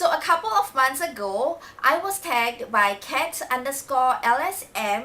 So a couple of months ago, I was tagged by cat_LSM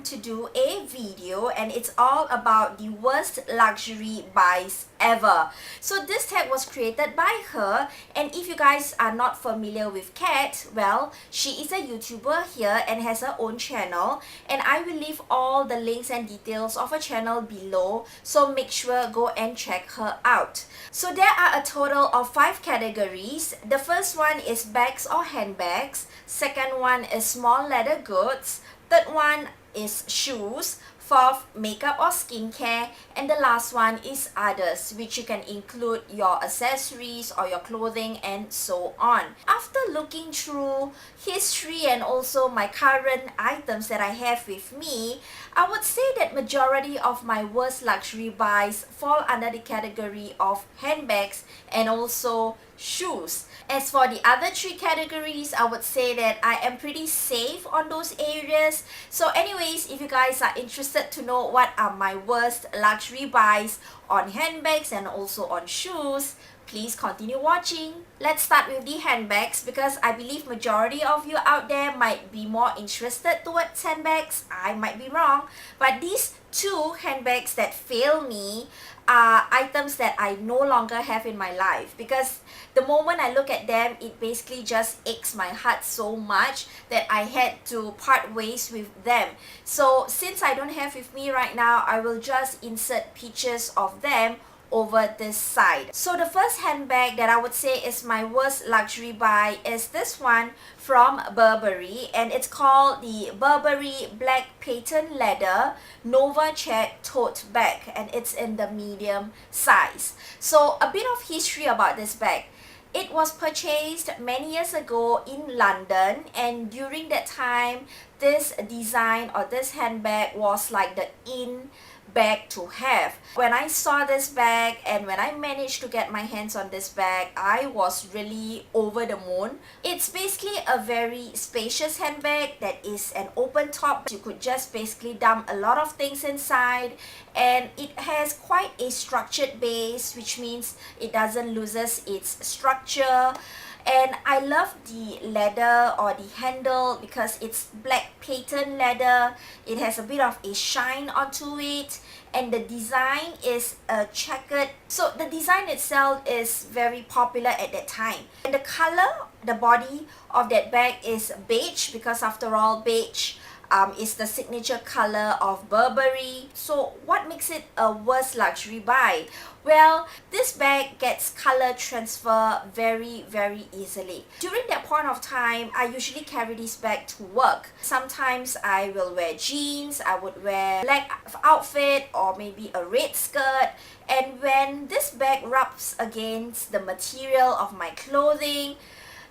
to do a video, and it's all about the worst luxury buys ever. So this tag was created by her, and if you guys are not familiar with Cat, well, she is a YouTuber here and has her own channel, and I will leave all the links and details of her channel below, so make sure go and check her out. So there are a total of 5 categories. The first one is bags or handbags, second one is small leather goods, third one is shoes, fourth, makeup or skincare, and the last one is others, which you can include your accessories or your clothing and so on. After looking through history and also my current items that I have with me, I would say that majority of my worst luxury buys fall under the category of handbags and also shoes. As for the other 3 categories, I would say that I am pretty safe on those areas. So anyways, if you guys are interested to know what are my worst luxury buys on handbags and also on shoes, please continue watching. Let's start with the handbags because I believe majority of you out there might be more interested towards handbags. I might be wrong, but these 2 handbags that fail me are items that I no longer have in my life, because the moment I look at them, it basically just aches my heart so much that I had to part ways with them. So since I don't have with me right now, I will just insert pictures of them over this side. So the first handbag that I would say is my worst luxury buy is this one from Burberry, and it's called the Burberry Black Patent Leather Nova Check Tote Bag, and it's in the medium size. So a bit of history about this bag. It was purchased many years ago in London, and during that time, this design or this handbag was like the in bag to have. When I saw this bag and when I managed to get my hands on this bag, I was really over the moon. It's basically a very spacious handbag that is an open top. You could just basically dump a lot of things inside, and it has quite a structured base, which means it doesn't loses its structure. And I love the leather or the handle because it's black patent leather. It has a bit of a shine onto it, and the design is a checkered. So the design itself is very popular at that time. And the color, the body of that bag is beige, because after all, beige is the signature color of Burberry. So what makes it a worst luxury buy? Well, this bag gets color transfer very easily. During that point of time, I usually carry this bag to work. Sometimes I will wear jeans, I would wear black outfit or maybe a red skirt, and when this bag rubs against the material of my clothing,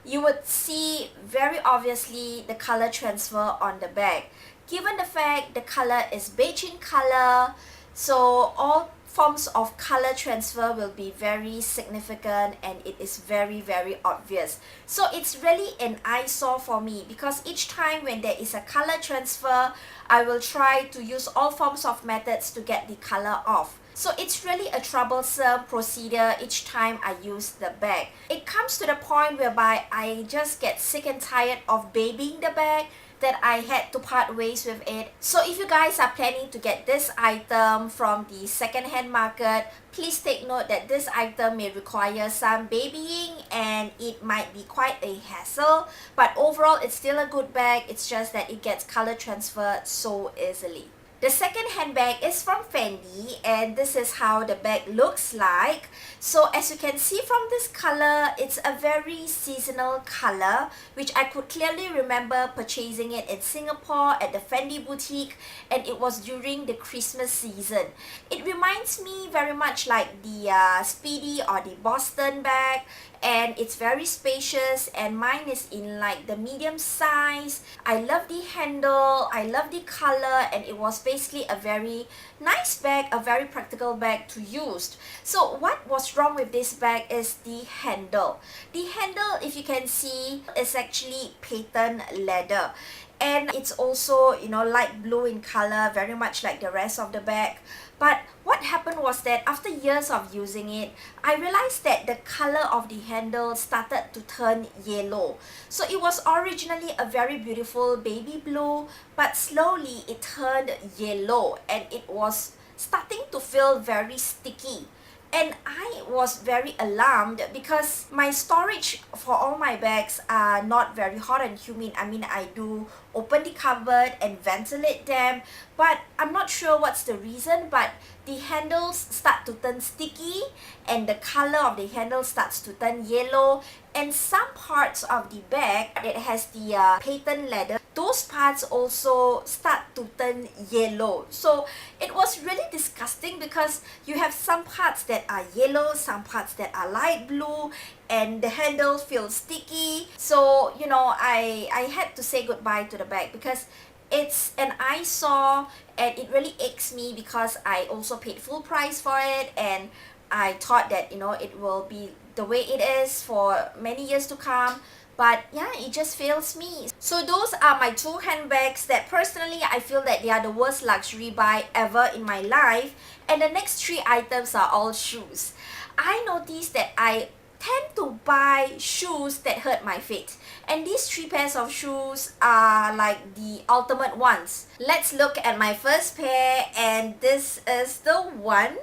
you would see very obviously the color transfer on the bag. Given the fact the color is beige in color, so all forms of color transfer will be very significant, and it is very obvious. So it's really an eyesore for me, because each time when there is a color transfer, I will try to use all forms of methods to get the color off. So it's really a troublesome procedure each time I use the bag. It comes to the point whereby I just get sick and tired of babying the bag that I had to part ways with it. So if you guys are planning to get this item from the second-hand market, please take note that this item may require some babying and it might be quite a hassle, but overall it's still a good bag. It's just that it gets color transferred so easily. The second handbag is from Fendi, and this is how the bag looks like. So as you can see from this color, it's a very seasonal color, which I could clearly remember purchasing it in Singapore at the Fendi boutique, and it was during the Christmas season. It reminds me very much like the Speedy or the Boston bag, and it's very spacious, and mine is in like the medium size. I love the handle, I love the color, and it was basically a very nice bag, a very practical bag to use. So what was wrong with this bag is the handle. The handle, if you can see, is actually patent leather, and it's also, you know, light blue in color, very much like the rest of the bag. But what what happened was that after years of using it, I realized that the color of the handle started to turn yellow. So it was originally a very beautiful baby blue, but slowly it turned yellow and it was starting to feel very sticky. And I was very alarmed because my storage for all my bags are not very hot and humid. I mean, I do open the cupboard and ventilate them, but I'm not sure what's the reason, but the handles start to turn sticky and the color of the handle starts to turn yellow, and some parts of the bag that has the patent leather, those parts also start to turn yellow. So it was really disgusting because you have some parts that are yellow, some parts that are light blue, and the handle feels sticky. So I had to say goodbye to the bag because it's an eyesore and it really aches me because I also paid full price for it, and I thought that it will be the way it is for many years to come. But yeah, it just fails me. So those are my two handbags that personally I feel that they are the worst luxury buy ever in my life. And the next three items are all shoes. I noticed that I tend to buy shoes that hurt my feet, and these three pairs of shoes are like the ultimate ones. Let's look at my first pair, and this is the one.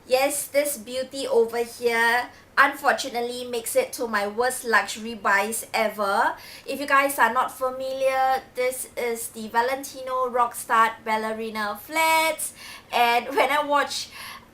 Yes, this beauty over here unfortunately makes it to my worst luxury buys ever. If you guys are not familiar, this is the Valentino Rockstar Ballerina flats, and when I watch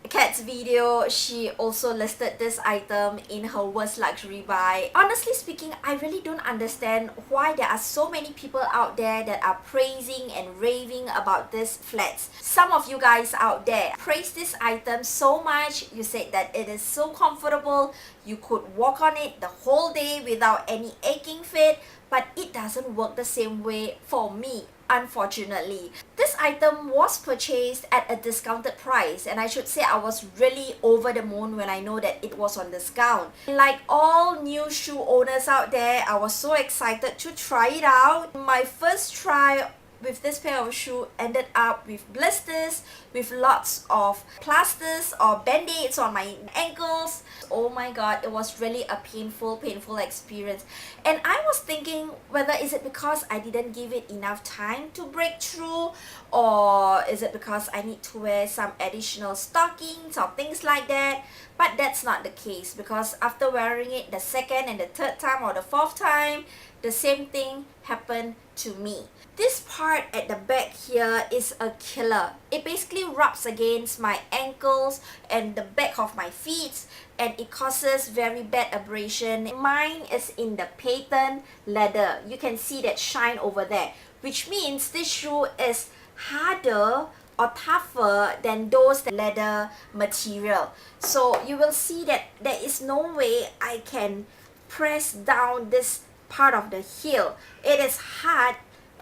Kat's video, she also listed this item in her worst luxury buy. Honestly speaking, I really don't understand why there are so many people out there that are praising and raving about this flats. Some of you guys out there praise this item so much. You said that it is so comfortable, you could walk on it the whole day without any aching feet, but it doesn't work the same way for me, unfortunately. This item was purchased at a discounted price, and I should say I was really over the moon when I know that it was on discount. Like all new shoe owners out there, I was so excited to try it out. My first try with this pair of shoe ended up with blisters, with lots of plasters or band-aids on my ankles. Oh my god, it was really a painful experience. And I was thinking whether is it because I didn't give it enough time to break through, or is it because I need to wear some additional stockings or things like that. But that's not the case, because after wearing it the second and the third time or the fourth time, the same thing happened to me. This part at the back here is a killer. It basically rubs against my ankles and the back of my feet, and it causes very bad abrasion. Mine is in the patent leather. You can see that shine over there, which means this shoe is harder or tougher than those leather material. So you will see that there is no way I can press down this part of the heel. It is hard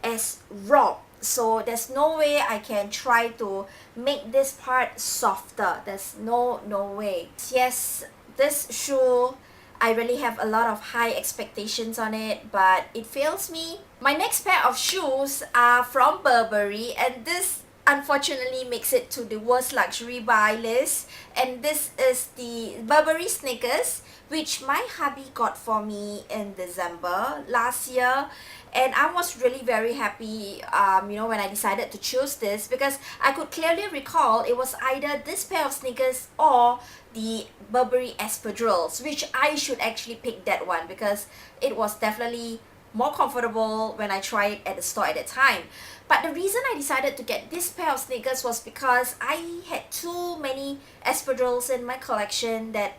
as rock, so there's no way I can try to make this part softer. There's no way. Yes, this shoe, I really have a lot of high expectations on it, but it fails me. My next pair of shoes are from Burberry, and this unfortunately makes it to the worst luxury buy list. And this is the Burberry sneakers, which my hubby got for me in December last year. And I was really very happy when I decided to choose this, because I could clearly recall it was either this pair of sneakers or the Burberry espadrilles, which I should actually pick that one because it was definitely more comfortable when I tried it at the store at the time. But the reason I decided to get this pair of sneakers was because I had too many espadrilles in my collection that,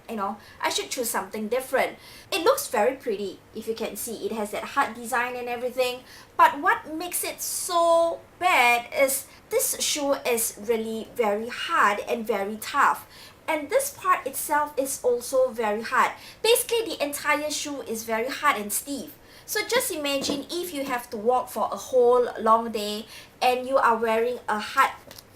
I should choose something different. It looks very pretty, if you can see. It has that heart design and everything. But what makes it so bad is this shoe is really very hard and very tough. And this part itself is also very hard. Basically, the entire shoe is very hard and stiff. So just imagine if you have to walk for a whole long day and you are wearing a hard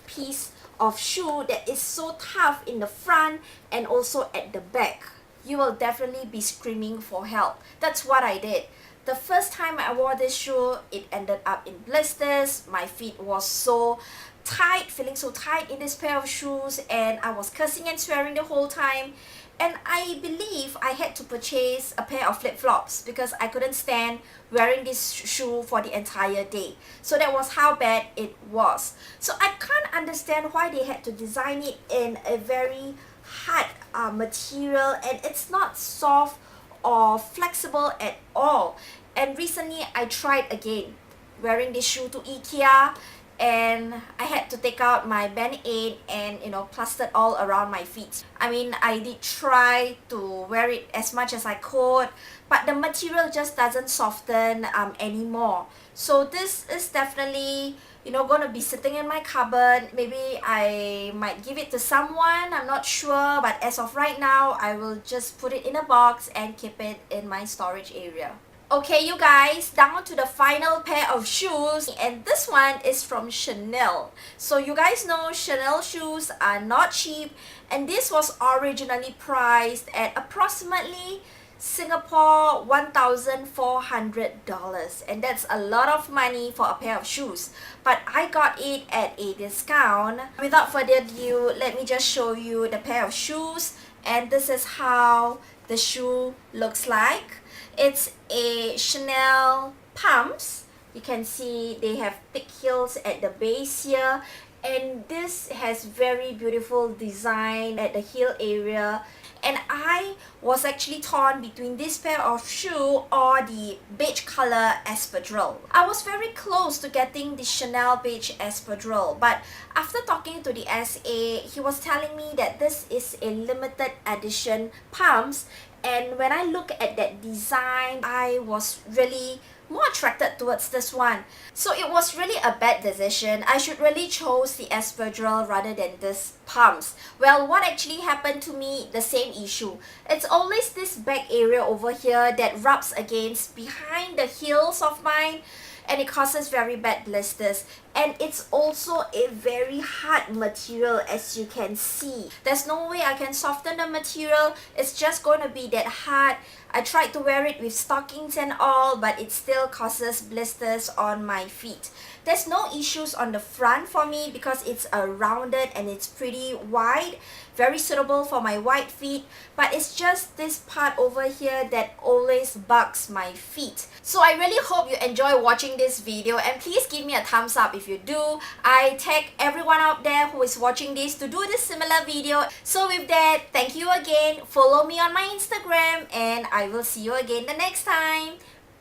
piece of shoe that is so tough in the front and also at the back. You will definitely be screaming for help. That's what I did. The first time I wore this shoe, it ended up in blisters. My feet was so tight, feeling so tight in this pair of shoes, and I was cursing and swearing the whole time. And I believe I had to purchase a pair of flip-flops because I couldn't stand wearing this shoe for the entire day. So that was how bad it was. So I can't understand why they had to design it in a very hard material, and it's not soft or flexible at all. And recently I tried again wearing this shoe to IKEA, and I had to take out my band-aid and plastered all around my feet. I mean, I did try to wear it as much as I could, but the material just doesn't soften anymore. So this is definitely gonna be sitting in my cupboard. Maybe I might give it to someone, I'm not sure, but as of right now I will just put it in a box and keep it in my storage area. Okay, you guys, down to the final pair of shoes, and this one is from Chanel. So you guys know Chanel shoes are not cheap, and this was originally priced at approximately Singapore $1,400, and that's a lot of money for a pair of shoes, but I got it at a discount. Without further ado, let me just show you the pair of shoes, and this is how the shoe looks like. It's a Chanel pumps. You can see they have thick heels at the base here, and this has very beautiful design at the heel area. And I was actually torn between this pair of shoe or the beige color espadrille. I was very close to getting the Chanel beige espadrille, but after talking to the SA, he was telling me that this is a limited edition pumps, and when I look at that design, I was really more attracted towards this one. So it was really a bad decision. I should really chose the espadrille rather than this pumps. Well, what actually happened to me, the same issue. It's always this back area over here that rubs against behind the heels of mine, and it causes very bad blisters. And it's also a very hard material, as you can see. There's no way I can soften the material. It's just going to be that hard. I tried to wear it with stockings and all, but it still causes blisters on my feet. There's no issues on the front for me because it's a rounded and it's pretty wide, very suitable for my wide feet, but it's just this part over here that always bugs my feet. So I really hope you enjoy watching this video, and please give me a thumbs up if you do. I tag everyone out there who is watching this to do this similar video. So with that, thank you again. Follow me on my Instagram, and I will see you again the next time.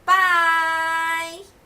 Bye!